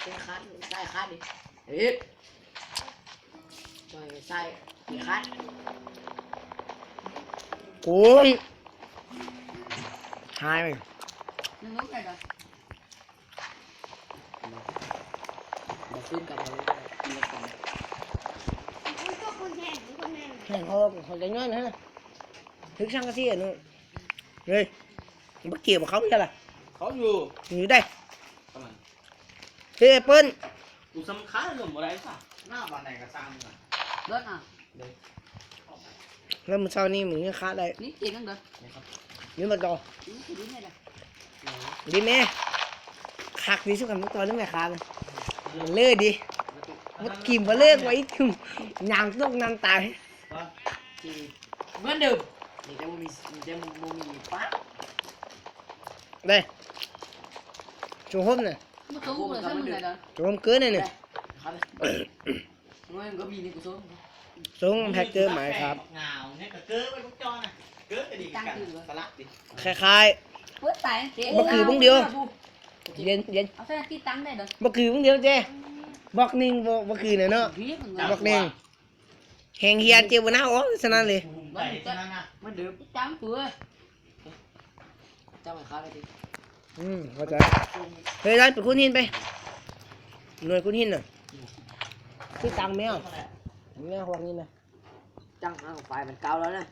เป็นคัดใส่คัดดิเฮ้ยจ่อยใส่มีคัดกูหายไปนึกรู้ไงก่อนมาขึ้นกับเรากินกัน ก็คนแห้งคนแห้ง แห้งเขาจะย้อนนะถึงช่างกระเทียนนู่นเฮ้ยบักเกี่ยวกับเขาไม่ใช่หรอเขาอยู่อยู่ได้เฮ้ยเปิ้ลกูสำคัญหรืออะไรสักหน้าบ้านไหนก็สร้างมึงอ่ะ เลิศอ่ะ แล้วมันเช้านี้มึงยังค้าได้ นี่กินกันเด้อ นี่มาต่อ นี่คือดีไหมล่ะ ดีไหมคักดีสุดกันตัวนึงไหมค้าเลยเลิศดีมันกินมาเลิกไว้ถึงยางต้องน้ำตาย ที่เหมือนเดิมนี่จะมีปั๊บ đây trùng hôm này มันสูงเลยใช่ไหมเด้อ trùng hôm cưới này này น้อยมันก็มีนี่กูสูง xuống hacker màyครับ เงาเนี่ยก็เกิดไปพวกจอน่ะเกิดไปดีกันสลัดดิ khai khai เปิดตาย bất kỳ bóng điêu dân dân เอาแค่ที่ตั้งได้เด้อ bất kỳ bóng điêu chứ bọc ninh vô bất kỳ này nó bọc ninh hèn hiền chiều bữa nào ó sao nó liền ไปฉะนั้นน่ะ มันเดือดจ้ำตัวจ้ำไปข้าวเลยดิ เข้าใจเฮ้ยได้ไปคุณหินไปหน่วยคุณหินน่ะซื้อตังค์ไหมอ่ะแมววางนี่นะ จังอ่ะไฟมันเก่าแล้วนะ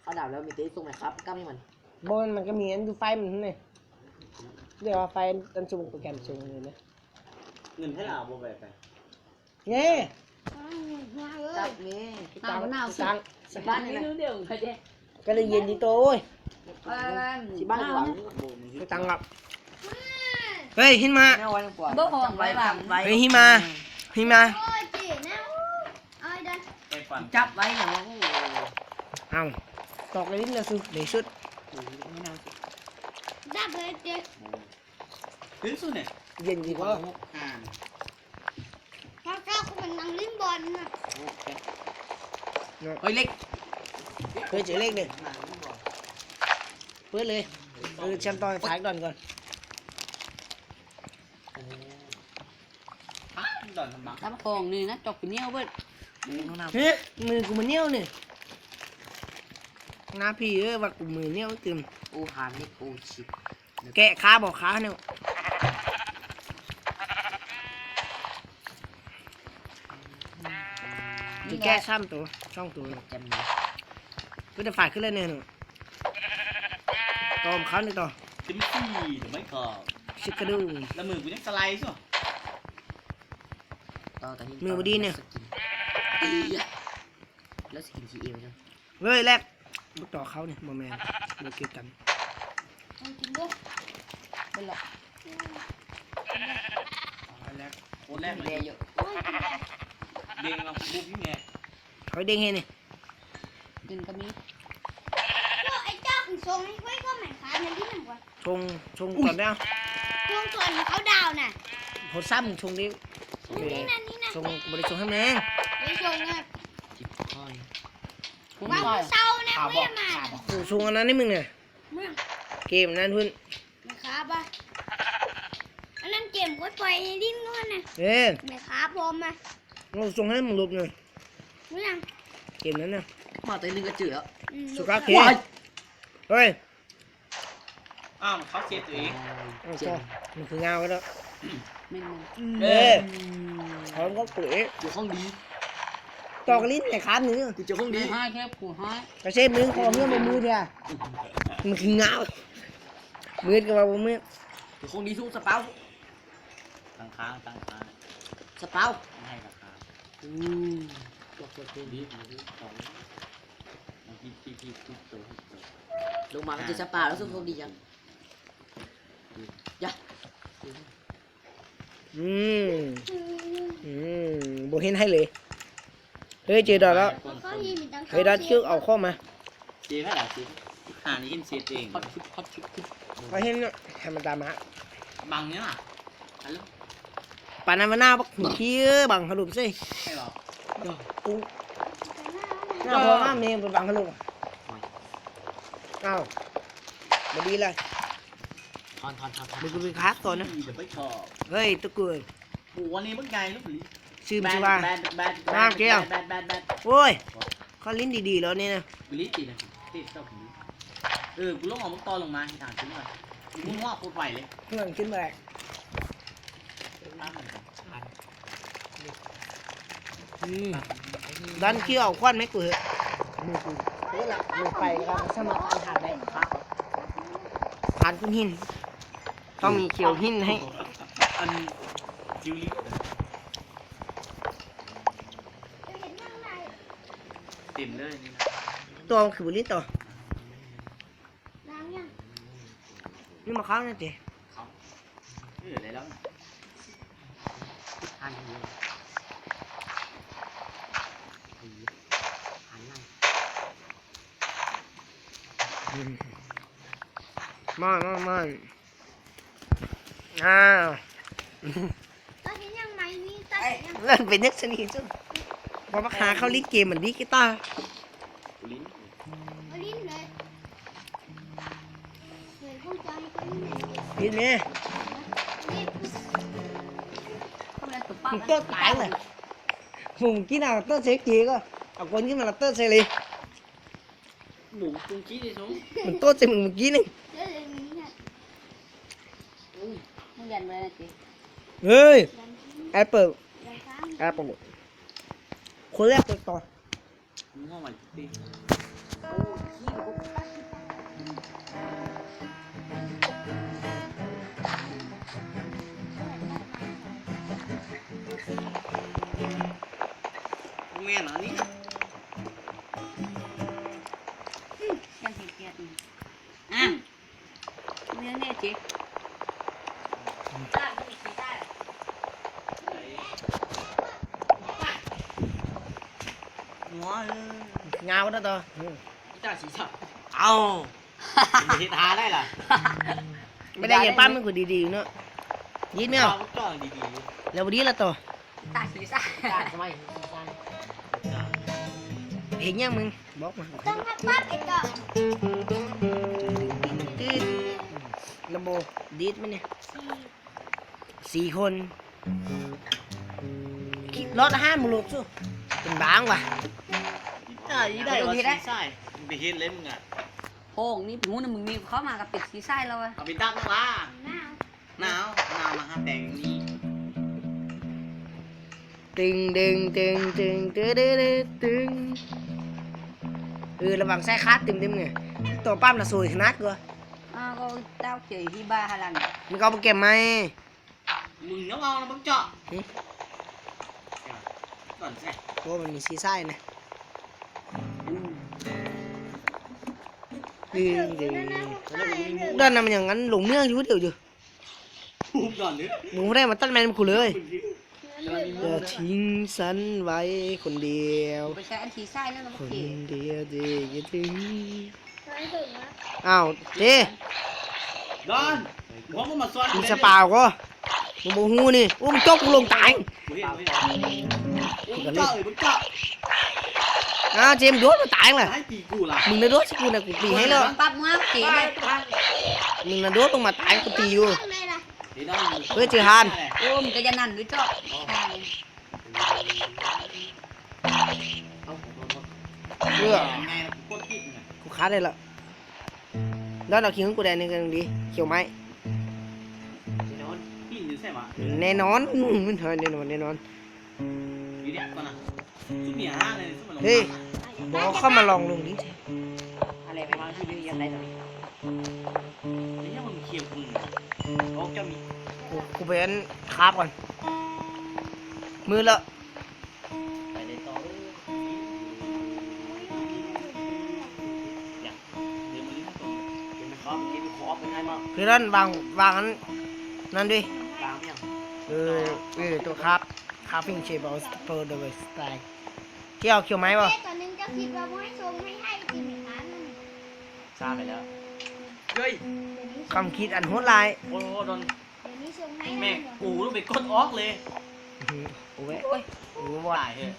เขาดับแล้วมีตีส่งไหมครับก้ามให้มัน บนมันก็มีอันดูไฟมันนี่เดี๋ยวไฟอันสูงโปรแกรมสูงเลยนะ เงินให้เราบ่ไปไป เนี่ย จับนี่ ตังค์ตังค์ สิบ้านนี่รู้เดียวใครเจ๊ ก็เลยเย็นดีโตเว้ย สิบ้านหลัง ไปตังค์อ่ะเฮ้ยหินมา แม่วันกว่าบ่พอไว้บ้างไว้ เฮ้ยหินมาหินมา โอ้ยจีนะเอาไอ้ดัน ไปฝัน จับไว้อย่างว่า เอาตอกเลยนิดเดียวสุดเดี๋ยวสุด ดับเลยเจ๊ ถึงสุดเนี่ย เย็นดีกว่า อ่าน เพราะเจ้าคนนั่งลิ้นบอลน่ะ เฮ้ยเล็ก เฮ้ยเจอเลขหนึ่งเปิดเลยแชมป์ต่อยท้ายก่อนก่อน ดอนทำบัง ทำของนี่นะจอกเป็นเนี้ยเว้ย เฮ้ยมือกูมันเหนียวนี่หน้าพี่ว่ากูมือเหนียวตึม ปูหานนี่ปูชิบ แกะขาบอกขาเนี่ยจะแก้ซ้ำตัวช่องตัว จำนี่ ก็จะฝ่ายขึ้นเลยเนี่ยหนูตอมเขาหนึ่งต่อ จิ้มซี่หรือไม่ก็ ชิคกระดู แล้วมือกูยังสไลด์ใช่ไหม ต่อแต่นี้ มือมาดีเนี่ย แล้วสกินทีเอวจัง เฮ้ยแรกลูกต่อเขาเนี่ยโมแมนโมเกี่ยวกัน เอาจริงด้วย เป็นหรอก แรกโคตรแรกเล เรีย ย เยอะ โอ้ยจริงเลย เด้งเราลูกพี่แม่ เขาเด้งให้เนี่ย กินก็มี พวกไอ้เจ้าของทรงนี่ไว้ก็หมายค้าในที่หนึ่งวัน ชงก่อนได้ พวงส่วนเขาดาวน่ะ เขาซ้ำชงดิ นี่นะนี่นะ ชงบริชงให้แม่ ไอ้ทรงน่ะ จิบค่อยผม วาง ค่อย เศร้านะไม่มา ชงอันนั้นนี่มึงเนี่ย เมื่อ เกมนั้นเพื่อน ไม่ค้าป่ะอันนั้นเกมก็ปล่อยในดิ้นงอนน่ะ เอ้ย ไม่ค้าพร้อมมา เราชงให้มึงหลบหน่อย เมื่อ เกมนั้นน่ะ มาตัวนึงก็จืดแล้ว สุกาเคเฮ้ย อ้าวเขาเสียตัวเอง เอาต่อมันคือเงาก็แล้ว ไม่มัน เอ้ยพร้อมก็เป๋ อยู่ห้องดี ต่อกระลิ้นไอ้ขาหนึ่ง กูจะห้องดีให้แค่ผู้ให้ กระเชฟมือคอเมื่อมือเถอะมันคือเงามือกับว่ามือ อยู่ห้องดีสู้สเปา ตั้งค้างตั้งค้าง สเปา ไม่ให้ราคา จบเลย ดีดีของพี่ตัว ลงมาก็จะสเปาแล้วสู้ห้องดีจังจ้ะ อืมโบเห็นให้เลยเฮ้ยเจอดอแล้ว ก็มีมีตังค์ เฮ้ยดัดชื่อเอาข้อมา เจ๊แค่ไหนเจ๊หานี่กินเสียเอง ฮอตชุดฮอตชุด เขาเห็นให้มันตามมา บังเนี้ยน่ะฮัลโหล ป่านนั้นมันหน้าบักหัวขี้บังขลุ่มสิ ใช่หรอ กูหน้าพอมากเมย์เป็นบังขลุ่มอ้าวมาดีเลย ทอน มึงกูไปคักก่อนนะ เดี๋ยวไปชอบ เฮ้ยตะกุย โอ้วันนี้มึงไงลูกหลี ชื่อมันชื่อว่า แบน โอ้ยเขาลิ้นดีๆแล้วนี่นะ กูลิ้นตีนะตีเจ้าผมกูลงออกมึงตอนลงมาให้ทางขึ้นมามึงว่าโคตรไหวเลย เพื่อนขึ้นมาแรกดันเขี้ยวควันไหมกูเหอะมือกูเฮ้ยละมือไปครับสมัครผ่านได้ผ่านคุณหินต้องมีเขียวหินให้ อันจิวลิ จะเห็นข้างใน เต็มเลยนี่นะ ตัวมันคือบุหรี่ตัว ล้างยัง นี่มาเข้านะเจ๊ เขาอะไรแล้วทานเยอะหันหน้า มาอ้าว ตาเห็นยังไหมนี่ตาเห็นยัง เล่นเป็นนักสนิทจุ๊บพอมาหาเขาลิ้นเกมเหมือนดีกีตาร์ กูลิ้น เอาลิ้นเลยเฮ้ยพวกจอยก็ลิ้นเลย ลิ้นเนี่ย นี่ มึงเต้ตายเลยมึงกินอะไรเต้เสียจีก็เอาคนกินมาละเต้เสียเลย หมูตุ้งจี้ดิซุ้ม มึงโต้เสียมึงกินนึง เดี๋ยวเลยนี่เนี่ย มึงยันไว้นะจี เฮ้ย ยันทิ้ง แอปเปิล ยันค้าง แอปเปิลคนแรกตัวต่อ มึงห้องมันตี แม่นอันนี้ ยังเห็นเกียรติอ่ะเนื้อเนี่ยจีได้ไม่ได้ หัว เงาแล้วต่อ กีตาร์สีสับ เอา เฮ็ดหาได้ล่ะ ไม่ได้ยังปั้มมันกูดีๆเนาะยินเนี่ย เอาก็ดี แล้ววันนี้ละต่อ ตาสีซ่าตาทำไม เห็นยังมึงบอกมา ต้องให้ปั๊บไอ้ต่อ ตืดระบบดีดมั้ยเนี่ย สี่ 4 คนคิดรถ5มึงลูกสู้เป็นบางว่ะ ๆกีตาร์ยี่ได้ว่าสีใส่มึงไปเฮ็ดเล่มมึงอ่ะ โป่งนี่หูนะมึงมีเข้ามากับเป็ดสีไส้แล้ววะ เอาไปดักล่า หน้า หนาวมาหาแต่งนี้ ตึงระวังไส้คาดตึงไงตัวปั้มน่ะสวยขนาดกู ก็เต้าเจ๋ยที่บ้าฮาลัน มึงเอาไปเก็บไหม มึงต้องเอานะบังเจาะก่อนสิ ตัวมันมีสีไส้นะด้านนั้นมันอย่างนั้นหลงเนื้ออยู่เดียวอยู่ พูดก่อนนึก มึงไม่ได้มาตั้งแมนกูเลย เนื้อ อย่าทิ้งฉันไว้คนเดียว ไปใช้อันสีไส้แล้วนะ ค เมื่อน กี้ เดียวดีอย่าทิ้ง ไม่ถึงนะ อ้าวเจ้ ดอนหัวมึงมาซ้อน มึงสปาวก็มึงโมหูนี่โอ้มึงจกกูลงตาย กูเห็นบังเจาะบังเจาะ อ้าวเจมส์โดนมาตายเลย ให้ตีกูล่ะ มึงน่ะโดนสิกูน่ะกูตีให้แล้ว ปั๊บมึงจีเลย มึงน่ะโดนลงมาตายกูตีอยู่ ข้างในล่ะ เฮ้ยเจอฮาน โอ้มึงก็จะนั่นหรือเจ้า เพื่อ ไงโคตรผิดไง กูคัดได้ละแล้วเอาเขียวของกูแดงนี่กันดีเขียวไหม โดนพี่หรือใช่ไหม แน่นอนมันเถอะแน่นอนแน่นอน อยู่เนี่ยก่อนนะสุดเหนียวห้าเลยสุดมันลง เฮ้ยบอกเข้ามาลองลงดิ อะไรไปวางที่นี่ยังไงตรงนี้ นี่มันเคียวมึงโอ้จะมี กูไปอันคาบก่อนมือละ ไปในต่ออยากเดี๋ยวมันลิ้นตรงเดี๋ยวมันขอมันกินขอเป็นไงบ้าง คือนั่นวางนั่นดิ กลางยัง ตัวครับฟิงเชฟเอาสเปอร์เดอร์สไตล์เที่ยวเขียวไหมวะ เอ๊ะตอนนึงจะคิดว่าไม่ให้ชมให้กินไหมคะนั่น ซาไปแล้วเฮ้ย เดี๋ยวนี้ คำคิดอันโหดร้าย โอ้โหโดน เดี๋ยวนี้ชมให้ แม่กูต้องไปกดออกเลย โอ้ย โอ้วายเฮ้ย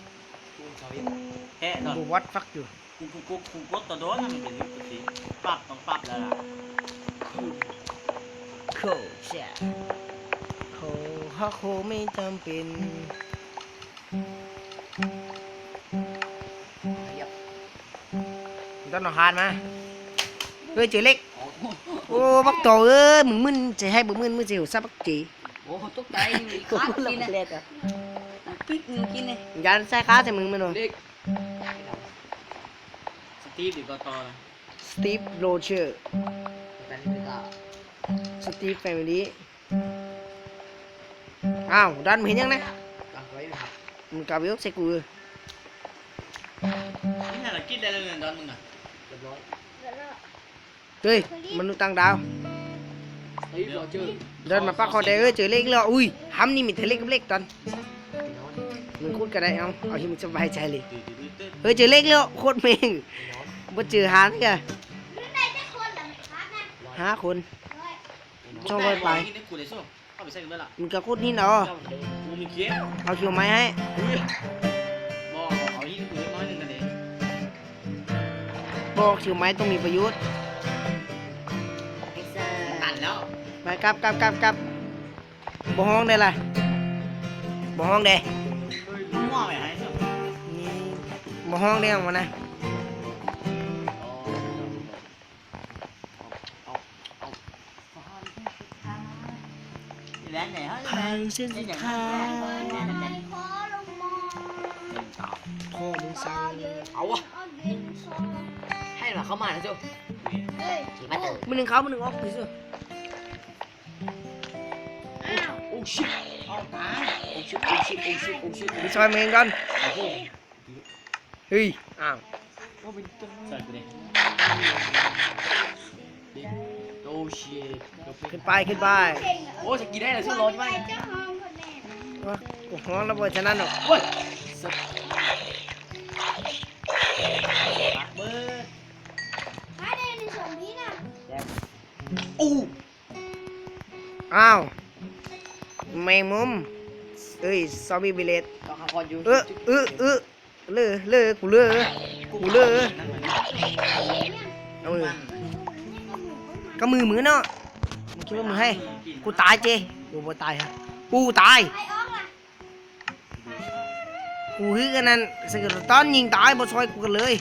กูชาวแค่ตอน กูวัดฟักอยู่ กูกดตัวโดนมันเป็นยุคสิปรับต้องปรับแล้วล่ะ โคแชร์โค เพราะโคไม่จำเป็นต้นหนอคานมาเฮ้ยเจอเล็กโอ้บักโตเอ้ยมึงจะให้มึงจะหิวซะบักจี โอ้ตกใจขาดกินนะปิ๊กมึงกินเลย ยันใส่ขาใส่มึงมันหน่อย เด็กสตีฟดีกว่าต่อ สตีฟโรเจอร์สตีฟแฟมิลี่อ้าวดันมึงเห็นยังนะมึงกลับไปยกใส่กู นี่น่าจะกินได้เลยดอนมึงอ่ะ เฮ้ยมนุษย์ต่างดาว เฮ้ยรอเจอ เดินมาปักคอแดงเอ้ยเจอเล็กแล้วอุ้ยห้ำนี่มีแต่เล็กกับเล็กตอนมึงพูดกันได้เอาที่มึงสบายใจเลยเฮ้ยเจอเล็กแล้วโคตรเมงบ่เจอหานี่กัน ได้แค่คนละครับนะ 5 คน ช่อง ไป ลอยไป กินได้กูเลยสู้เข้าไปใส่กันเลยล่ะ มึงก็โคตรนี่เนาะ กูมีเคี้ยว เอาเขียวไม้ให้ บอกเอาหินกูเล็กน้อยนึงกันเอง บอกเขียวไม้ต้องมีประโยชน์ ไอ้ซ่า ตันแล้ว ไปกลับบ่ห้องได้ล่ะบ่ห้องได้ มั่วไปให้สู้ นี่บ่ห้องได้ออกมานะ แรงไหนฮะ ทางเส้นสุดท้าย ใจคอลงมอง พ่อมึงสั่ง เอาวะเย็นซอง ให้มาเข้ามานะสู้ เฮ้ย มาเถอะ มึงหนึ่งเขามึงหนึ่งออกไปสิ อ้าว โอ้ชิบเอาตายโอ้ชิบโอ้ชิบโอ้ชิบโอ้ชิบ ไปซอยมึงเองก่อน โอ้โห เฮ้ยอ้าว ใส่ไปเลยโอ้ชิบ ขึ้นไป เก่งอ่ะ โอ้จะกินได้เลยสู้รอใช่ไหม เจ้าห้องคนแน่ ว่ากูห้องแล้วบ่ฉะนั้นหรอก โอ้ยสับเบิร์ด มาได้ในส่วนนี้นะ โอ้ อ้าวแมงมุมเอ้ยซอมบี้บิเลต ต้องขับพออยู่ เลอะกูเลอะเอามือก็มือเนาะมึงคิดว่ามือให้กูตายเจกูบ่ตายฮะกูตาย ไอ้อ้องล่ะ กูคือกันนั้นสกิลตอนยิงตายบ่ซอยกูกันเลย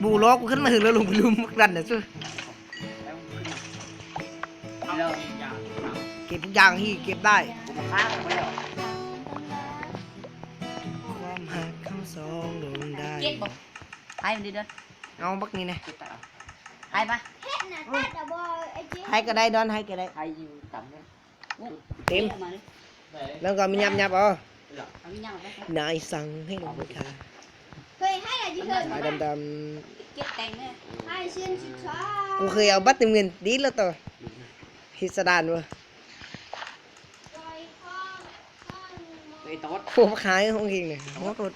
บูล้อกูขึ้นมาถึงแล้วลงไปลุมดันน่ะซื่อ เรา เก็บทุกอย่างที่เก็บได้ ผมข้างไปแล้ว ความหักคำสองลงได้ เก็ตบอกให้มันดีเด้อ เอาบักนี้นะ ให้ปะ เฮ็ดน่ะตัดแต่บ่ไอ้เจ๊ ให้ก็ได้ดอนให้ก็ได้ ใครอยู่ต่ำเนี่ย เต็ม มาดิ แล้วก็มียับเอา เอามีย่างไป นายสั่งให้ลงไปค่ะ เฮ้ยให้อะไรเถิด สายดำ เก็ตแต่งเลย ให้เส้นศึกษา ๆกูเคยเอาบัตรเต็มเงินดีแล้วต่อพิสดารวะ ปล่อยข้อข้อ ไอ้ต๊อด โคบขายของเองเนี่ยหัวกด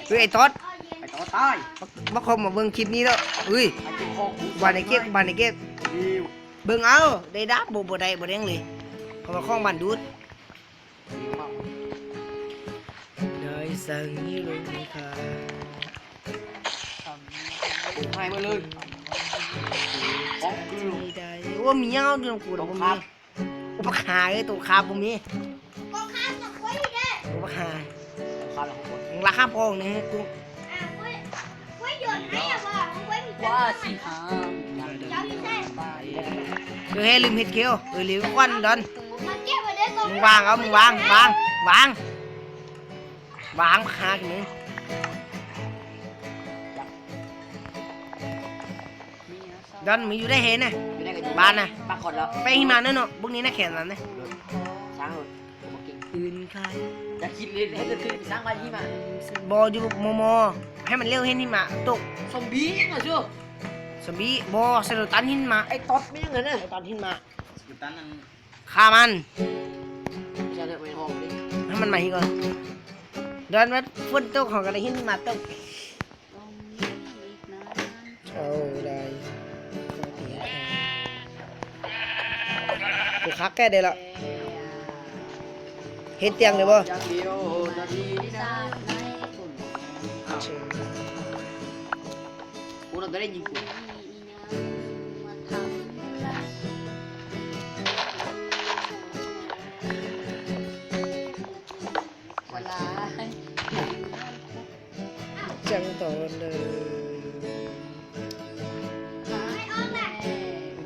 เฮ้ยไอ้ต๊อด ไอ้ต๊อดตาย บักคอมมาเบิ่งคลิปนี้แล้วอุ้ย ไอ้จิ้งโค้ง บานในเก็บเบิ่งเอาได้ดับบ่ได้บ่แดงเลยเพราะว่าของบ้านดูดได้สั่งให้ลงไปค่ะ ให้มาเลยของคือ ได้ว่ามีเงาเดือนกูดอกบ่มีอุปขาเอ้ยตัวคาบ่มี ก็ข้ามกับไว้เด้อ อุปขา ข้าวของคน ราคาพองนี่กู ไว้โยนให้อ่ะบ่ไว้มี ว่าสิหา เจ้าอยู่ใช่ คือให้ลืมเฮ็ดเคียวลืมควันดอน มาเก็บไว้เด้อก่อน มึงวางเอามึงวางคาขึ้นมึง ดอนมึงอยู่ได้เห็นนะ ไม่ได้กัน บ้านนะ ปากขดแล้ว ไปหิมะนั่นเนาะพวกนี้นะแขนนั้นนะ ช้างเลยผมกิน อื่นใคร จะคิดเลยให้เกิดขึ้นสร้างบ้านที่มา บออยู่มอให้มันเร็วเห็นหิมะตก ซอมบี้เหรอชั่ว สบีบอสโลตันหิมะ ไอ้ต๊อดไม่ยังไงเนี่ย สโลตันหิมะ สตันนั่น ฆ่ามัน จะเดินไปห้องดิ ให้มันมาอีกก่อนเดินมาฝนตกของกันเลยหิมะตกเอาได้กูคักแก้ได้แล้วเห็นเตียงเลยบ่ อย่างเดียวนาทีนี้นะกูน่าจะได้ยิงกู จังตอนเลย ไม่ออกแหละ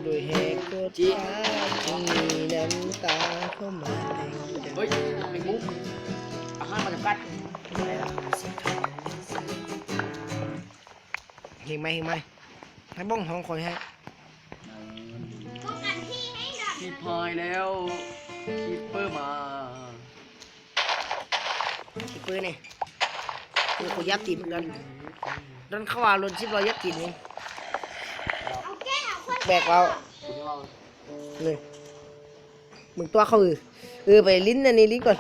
ด้วยเหตุกดฟ้าที่มีน้ำตาเข้ามาใน เฮ้ยไอ้มุกอาหารมาจำกัด เห็นไหมให้บ้องห้องคอยให้ ป้องกันที่ให้ดับ คีพายแล้วคีเปอร์มา ไอ้ปืนนี่กูยับตีนดันเข้าว่าลนชิบเรายับตีนเอง เอาแก้วคน แบกเราเลยมึงตัวเขาไปลิ้นอันนี้ลิ้นก่อน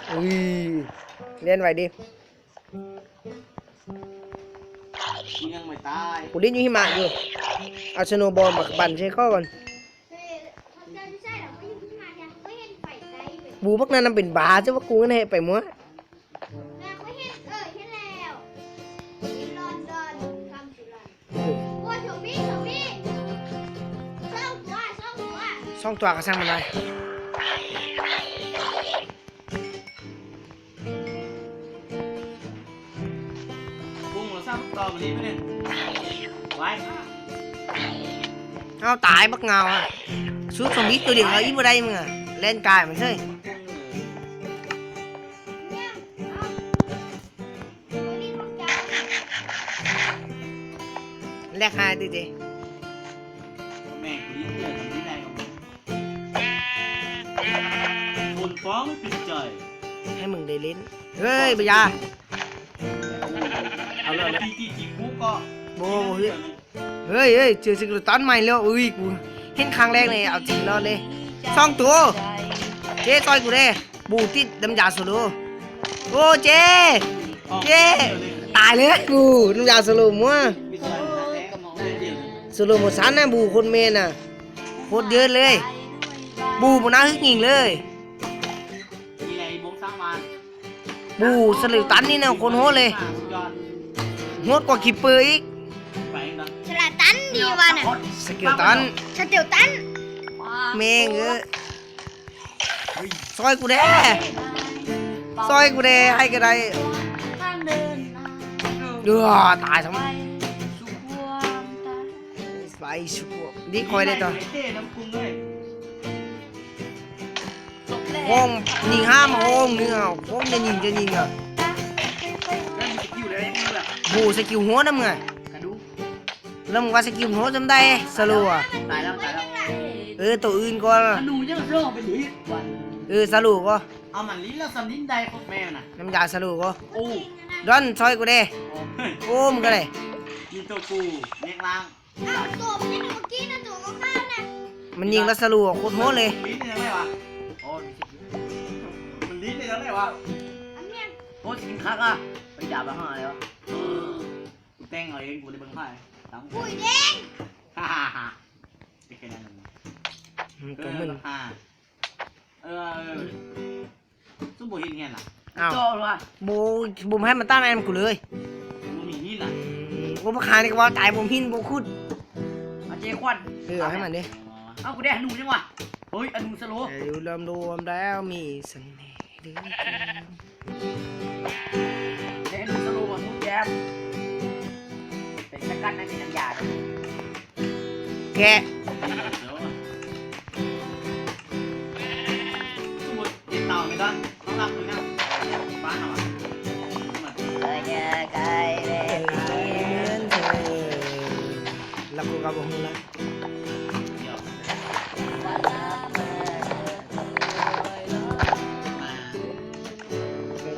เล่นไว้ดิ กูยังไม่ตาย กูลิ้นอยู่หิมะอยู่เอาสโนว์บอลมาปั่นใช้ข้อก่อน เฮ้ยเขาจะไม่ใช่หรอกเขาอยู่ที่มาเนี่ยเขาเห็นไฟไกลเลย บูพวกนั้นมันเป็นบาจ้ะว่ากูนั่นให้ไปมั้ว นะเขาเห็นเห็นแล้วอินลอนดอนคำสุรันโอ้ยโฉมี่ซ่องตัว ช่องตัวก็สร้างมันได้ พุ่งเราสร้างต่อมานี้ไหมเนี่ยไว้ เอาตายบักเงาอ่ะสู้สมบิตัวเดียวเอาอีบ่ได้มึงอ่ะเล่นกายมันใช่ เนี่ยเอาตัวนี้ของจ้า แลกหายดิเจ แม่กูลิ้นเดือดทำที่ไหนของมึงคนฟ้องไม่ปิดใจ ให้มึงได้เล่นเฮ้ยปยาเอาเลย ที่จีกูก็ โบเฮ้ยเจอสกิลตันใหม่แล้วอุ้ยกูเห็นครั้งแรกเลยเอาจริงรอดเลยซ่องตัวเจ๊ต่อยกูเด้บูติดดำยาโซโลโอ้เจ๊ตายเลยกูดำยาโซโลมั่ว ไม่ใช่แล้วก็มองได้เดียวเลย โซโลหมดสันนะบูคนเมนอ่ะโคตรเยอะเลย บูบนน้าฮึกยิงเลย มีอะไรบ้งสร้างมา บูสลิวตันนี่นะคนโหดเลย สุดยอด โหดกว่าคิปเปอร์อีก ไปเองนะ ฉลาดตันดีวะน่ะ สกิลตัน สเตียวตัน เมงซอยกูแด้ซอยกูแด้ให้ก็ได้เดือตายทั้งไปชุบดีคอยได้ต่อ เต้น้ำกุ้งเลย โฮมยิงห้ามโฮมนึงอ่ะโฮมจะยิงอ่ะ แล้วมีสกิลอะไรนี่แหละ บูสกิลหัวน้ำไง กระดู แล้วมึงว่าสกิลหัวจำได้สโลอ่ะ ตายแล้วตายแล้ว ตัวอื่นก็ กระดูยังเรื่องไปหลีวัน สโลก็ เอามันลิ้นแล้วสำลิ้นใดพวกแม่น่ะ น้ำยาสโลก็ โอ้ ดอนซอยกูแด้ โอ้ โอ้มึงก็ได้ มีตัวกูเน็กล่าง อ้าวตัวมันนี่เมื่อกี้นะตัวก็ข้ามน่ะ มันยิงแล้วสโลโคตรโหดเลย ลิ้นได้ยังไงวะโอ้มันลิ้นได้ยังไงวะ อันเนี้ย โอ้สินค้าอ่ะไปด่าบ้าห่าเลยวะกูแต่งเอาเองกูได้เบิ่งไพ่ตั้ง ปุ๋ยแดง ฮ่าฮ่าฮ่าเป็นแค่นั้น ก็มึน สู้บุหินเงี้ยน่ะ อ้าว โจ้หรอ บูมให้มันต้านแอนกูเลย มึงมีนี่น่ะ กูมาขายในกระเป๋าจ่ายบูมหินบูคุด อาเจควัน เอาให้มันดิ เอากูได้อนูจังวะเฮ้ยอนูสโล อยู่รวมแล้วมีเสน่ห์เหลือเกิน ได้อนูสโลอ่ะทุกแย้มเป็นสกัดในน้ำยา แกะ สมมติติดต่อไม่ได้ต้องรับเลยนะบ้านหน่อย เหมือนเธอแล้วกูก็บอกมึงแล้ว เดี๋ยวมา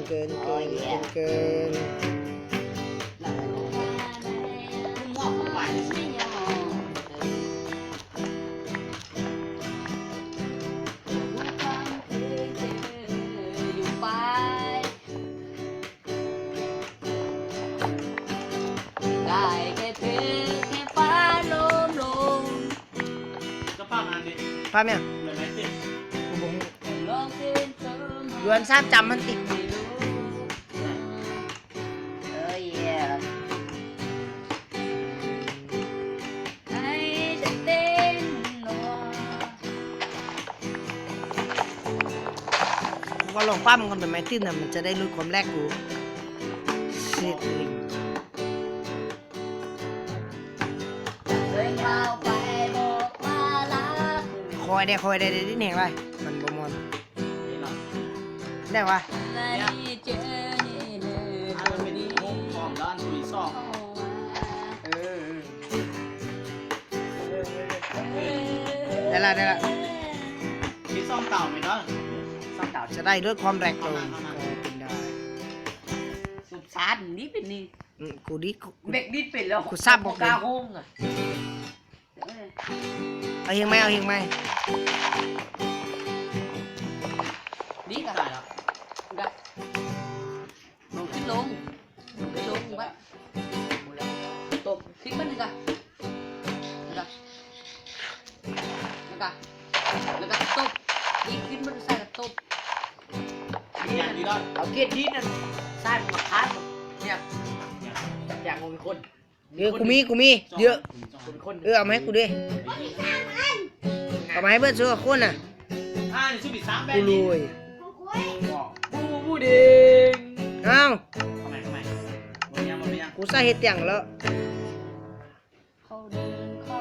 เกิน มึงว่าผมไปก็ป้ามาดิ ป้าเนี่ย เหมือนไหมติ กูบอกยวนทราบจำมันติด ก็ลองปั้มกันเป็นไม้ติ้นน่ะมันจะได้ลดความแรกกูชิด คอยได้ดิ้นแหงไรมันบ่มอน นี่เนาะ ได้วะ อันมันเป็นมุมของด้านที่สองเออ ได้ละ มีซ่อมเต่าไหมเนาะซ่อมเต่า จะได้ลดความแรงลงเป็นได้ สุดสารนี่เป็นนี่ กูดิ เบกดิดเป็นแล้ว กูทราบบอกเลย กาโฮงอ่ะ เอาเฮงไหม นี่ก็ ได้แล้ว ได้ลงขึ้นลงวะตบทิ้งมันนึงกันแล้วก็ตบยิงขึ้นมันใส่กับตบ อย่างนี้ได้ เอาเกียร์ดินนั่นใส่มาค้านเนี่ยอยากมีคน เดี๋ยวกูมีเยอะ คน เอามาให้กูดิเอามาให้เบิร์ดซื้อกับคนน่ะ นี่ชื่อบิด3แบ กู น ร นี่ วย บอก บูเด้ง อ้าว ทำไมมันยัง กูใส่เห็ดเตียงแล้ว เขาเดินเข้า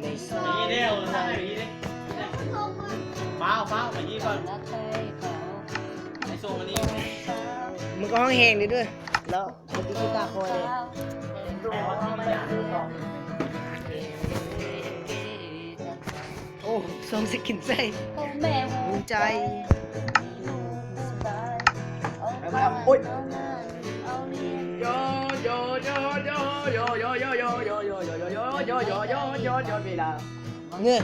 ไม่ใส่ นี่เดียวทำไมอย่างนี้ดิฟ้าวมายี่ก่อน แล้วเคยเขา ไอโซมันนี่ มึงก็ห้องแหงดิด้วยแล้วกูดิกีตาร์คอยเลย แต่ว่าที่มันอยากดูต่อ โอ้สมสกินใส่ แม่ มึงใจ โอ๊ย โยโยโยโยโยโยโยโยโยโยโยโยโยโยโยโยโยโยเวลา เงี้ย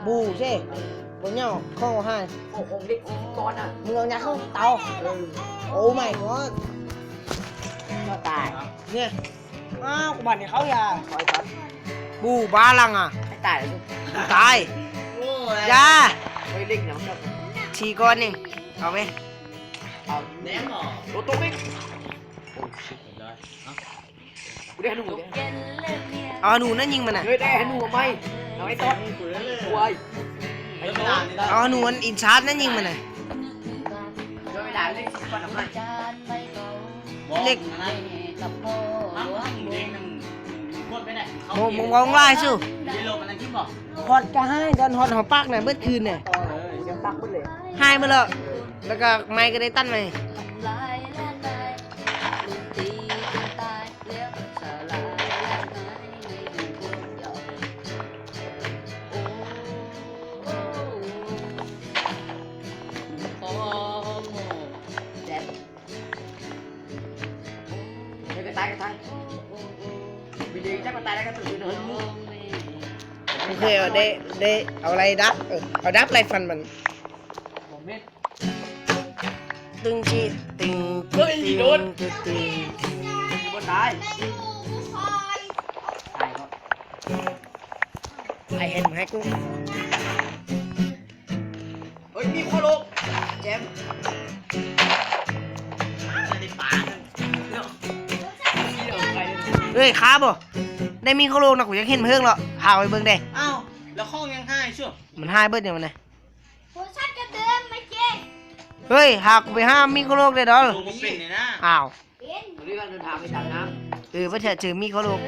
บูใช่บนเงาข้องให้ โอ้โหเด็กก่อนอ่ะ มึงเอายักเข้าเตาโอ้ไม่ก็ ก็ตาย เนี่ยอ้าวกูบัตรเนี่ยเขาอย่า คอยครับ บูบ้าลังอ่ะ ไม่ตายเลย กูตาย โอ้ย อย่า ไม่เด็กหนังแบบ ฉีก้อนนี่เอาไหม เอา แดงเหรอ โอ้ตัวเล็ก ได้เอา กูได้หนูเลย เอาหนูนั่นยิงมันอ่ะ เฮ้ยได้หนูทำไมเอาไอ้ต้น เปิดเลย ควาย เวลานี่ได้ เอาหนูมันอินชาร์จนั่นยิงมันอ่ะ เดี๋ยวเวลาเล่นก่อนทำไม เล็ก นะน้ำเด้งนึงกดไปไหนเขา มึงวางไล่สู้ ดีโลมันนั่งยิ้มบอก ฮอตก็ให้ดอนฮอตหอปักเนี่ยเมื่อคืนเนี่ย ยังตักไปเลย ให้มาแล้วแล้วก็ไม้ก็ได้ตั้นไหม ตายกันทั้งวิดีโอจับมาตายแล้วก็ตื่นเลย มึงเคยเอาได้เอาอะไรดับเอาดับอะไรฟันมัน ผมเม็ด ตึงจีตึง เฮ้ยโดน ตึง อยู่บนตาย ในรูคอย ตายครับ ไอเห็นไหมกู เฮ้ยมีข้อโลกแจม ในป่าเนาะ เฮ้ยค้าบ่ได้มีเขาโลงนะกูอยากเห็นเพิ่งหรอหาไปเบิ่งได้ อ้าวแล้วข้องยังให้ชั่ว มันหายเบิดอย่างมันไง หัวชัดกระเดิมไม่เจ๊ เฮ้ยหากูไปห้ามมีเขาโลงได้ดอล ดูมันเป็นเลยนะ อ้าว เป็น วันนี้เราเดินทางไปจากน้ พระเถอะเจอมีเขาโลง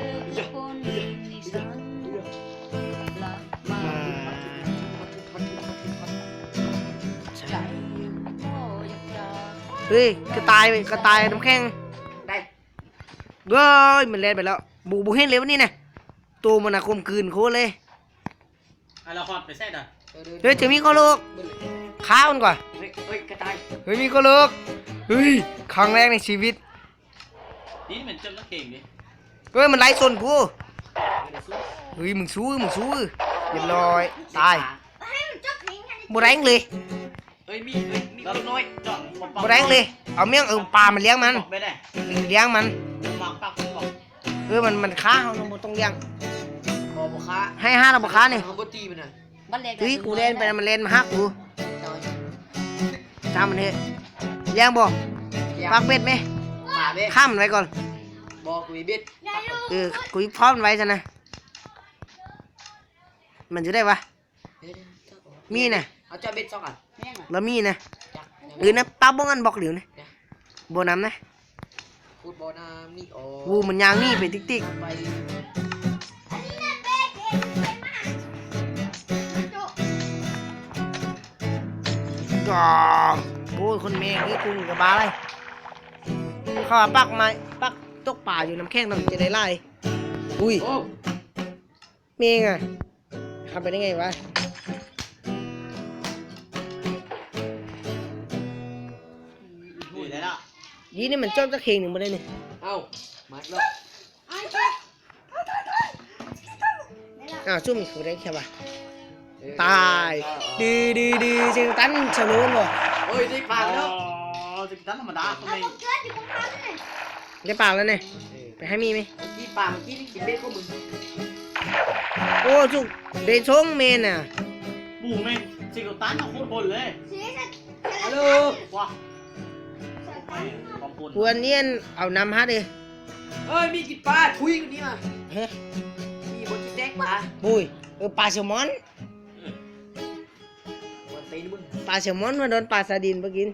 เฮ้ยกระต่ายน้ำแข็ง ำได้ เฮ้ยมันเล่นไปแล้วบูเห็นเลยวันนี้นะตัวมันอะคมคืนโคตรเลย เราฮอตไปแซ่ด่ะ เฮ้ยเจอมีเขาโลงค้ามันก่อน เฮ้ยกระต่าย เฮ้ยมีเขาโลงเฮ้ยครั้งแรกในชีวิต นี่เหมือนจำนักเก่งดิ เฮ้ยมันไล่ซนกูเฮ้ยมึงสู้เรียบร้อยตาย ให้มันจบทิ้งกัน บ่แรงเลย เฮ้ยมีตัวน้อย จอด บ่แรงเลยเอาเมี่ยงปลามันเลี้ยงมัน ไปได้ เลี้ยงมัน วางปักบอก มันค้าเขาบ่ต้องเลี้ยง คอบุค้า ให้5ระบ่ค้านี่ เขาบตีมันน่ะ เฮ้ยกูเล่นไปมันเล่นมาฮักกูตามมันเถอะเลี้ยงบ่ปักเบ็ดไหม ป่าเบ้ ข้ามมันไว้ก่อน บอกกูมีเบ็ด ในรู กูพร้อมมันไว้ซะนะมันจะได้ปะมีน่ะ เอาเจ้าเบ็ดสองอัน แล้วมีน่ะ จัก นะปั๊บบ่งันบอกเหลียวนะบ่น้ำนะ พูดบอน้ำนี่โอ้ กูมันยางนี่ไปติ๊ก ไป อันนี้น่ะเบ๊กเองเป็นมาก อ๋อโอ้ยคนแม่งไอ้กูนี่กับบาอะไรเขาว่าปักไม้ปักตกป่าอยู่น้ำแข้งน้ำจะได้ไล่อุ้ย โอ้ เมงอ่ะทำไปได้ไงวะ อยู่ได้แล้ว ยี่นี่มันจบจะเข่งหนึ่งมาได้นี่ เอ้ามาแล้ว ไอ้เจ๊ได้แล้ว อ้าวซุ่มคือได้แค่ปะตายดื้อเสียงตันฉลุนบ่ โอ้ยได้ปากแล้ว จะกินธรรมดาทำไม เอาเกิดอยู่กับเขาเลย ได้ปากแล้วเนี่ยไปให้มีไหม กี่ปากเมื่อกี้นี่กินเบ็ดพวกมึง โอ้จุกได้ชงเมนอ่ะ บูแม่งสิกตันเอาโคตรบนเลย สีเสร็จ ฮัลโหล ว้า ใส่ ไป กัน ความปน ควรเนียนเอานำฮัดดิ เอ้ยมีกินปลาทุยกันนี่มา เฮ้ย มีบนกินแดกปลา บุยปลาแซลมอน วันตีนมึง ปลาแซลมอนมาโดนปลาซาดินไปกิน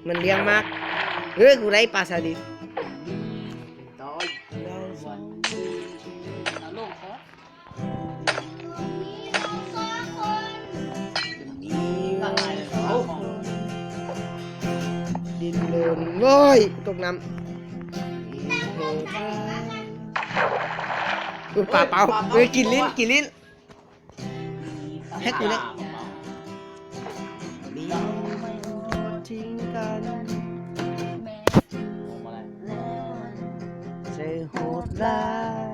มันเลี้ยงมากเฮ้ยกูได้ปลาซาดิน ต่อย เอาลงเขา มีเราสองคน ตั้งใจเลย เอา ดินโดนโว้ยตกน้ำปลาเปล่าเฮ้ยกินลิ้นให้กูเลยมีทิ้งกัน แม่ ลงมาเลย ใจโหดร้าย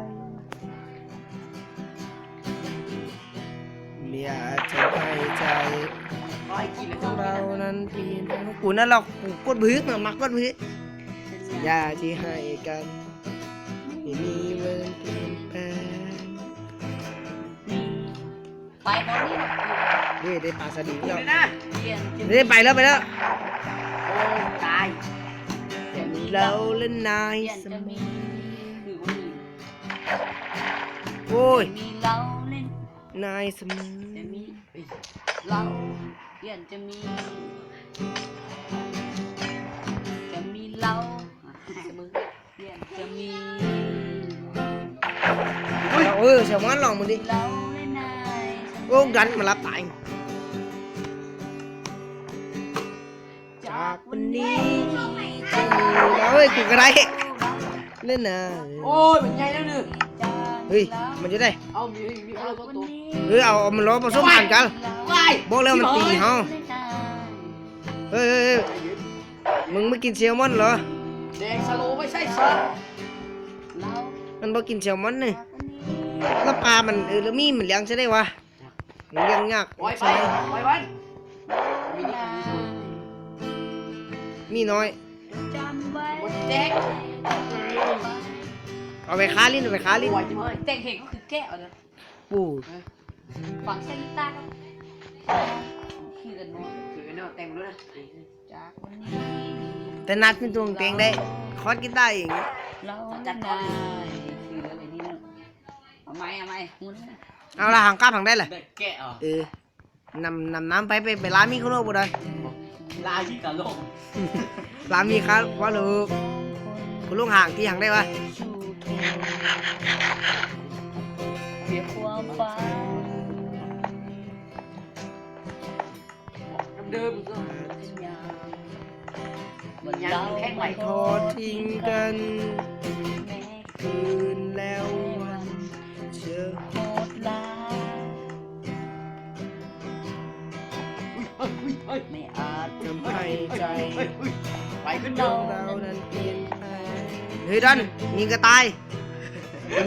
ไม่อยากจะให้ใจ ร้อยกินเลย ของเรานั้นเปลี่ยนไปกูนั่นหรอกกูกดบึกนะมักกดบึกอย่าที่ให้กันไม่มีเมื่อเปลี่ยนแปลง ไปตอนนี้ เฮ้ยได้ปลาสลิดแล้ว เลยนะ เปลี่ยนจะ ได้ไปแล้ว โอ้ตาย เราและนาย เปลี่ยน เส จะ ม มี อ คือคนอื่น โอ้ย มีเราเล่น นายเสมอ จะมีเราเปลี่ยนจะมีเราเสมอเปลี่ยนจะมี แซลมอนลองมึงดิ เราเล่นนาย โอ้ดันมารับตาย จากวันนี้จะมี เฮ้ยกูก็ได้เล่นนะ โอ้ยมันใหญ่แล้วนึง เฮ้ยมันจะได้ เอามีเอาตัวตัว เอามันล้อผสมพันธุ์กัน วาย บอกแล้วมันตีเฮาเฮ้ยมึงไม่กินแซลมอนเหรอ แดงสโลไม่ใช่ซอส มันบ่กินแซลมอนนี่แล้วปลามันแล้วมีมันเลี้ยงใช่ได้วะมันเลี้ยงยาก ปล่อยไป ใช่ไหม ปล่อยวันมีนี่ มีน้อย จำไว้ บนแดก เอาไปค้าลิ้นเอาไปค้าลิ้น ปล่อยจิ๋มเอ้ย แต่งเห็นก็คือแก้วนะ ปู ฝังเส้นลิต้าครับคือกันน้อย คือกันเนาะแต่งด้วยนะ จากวันนี้ แต่นัดเป็นตัวของตัวเองได้คอร์สกีตาร์เอง เราจัดนายคืออะไรนี่นะเอาไหมมุน เอาละหางกล้าผังได้เลย ได้แกะอ่ะ น้ำไปร้านมีข้าวโพดบ่ได้ ลาที่กันลง ร้านมีข้าวว่าลูกคุณลุงห่างที่ห่างได้ปะ ชูเทเพียงความฝัน เดิมก็ วันเราแค่ไหว ทอดทิ้งกัน แม่ คืนแล้ววันเชื่อ โหดร้ายไม่อาจ ทำให้ใจ ไปขึ้น ข เดิ อ ม งเรานั้นเปลี่ยนแปลงเฮ้ยดันยิงกระต่าย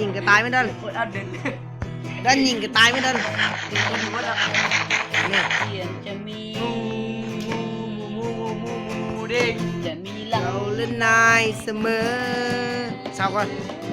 ยิงกระต่ายไม่ดัน โคตรอันเด่น ดันยิงกระต่ายไม่ดัน คนหัวละ นี่ เปลี่ยนจะมี เด้ง จะมีเรา เราเล่นนายเสมอเศร้าก่อน เ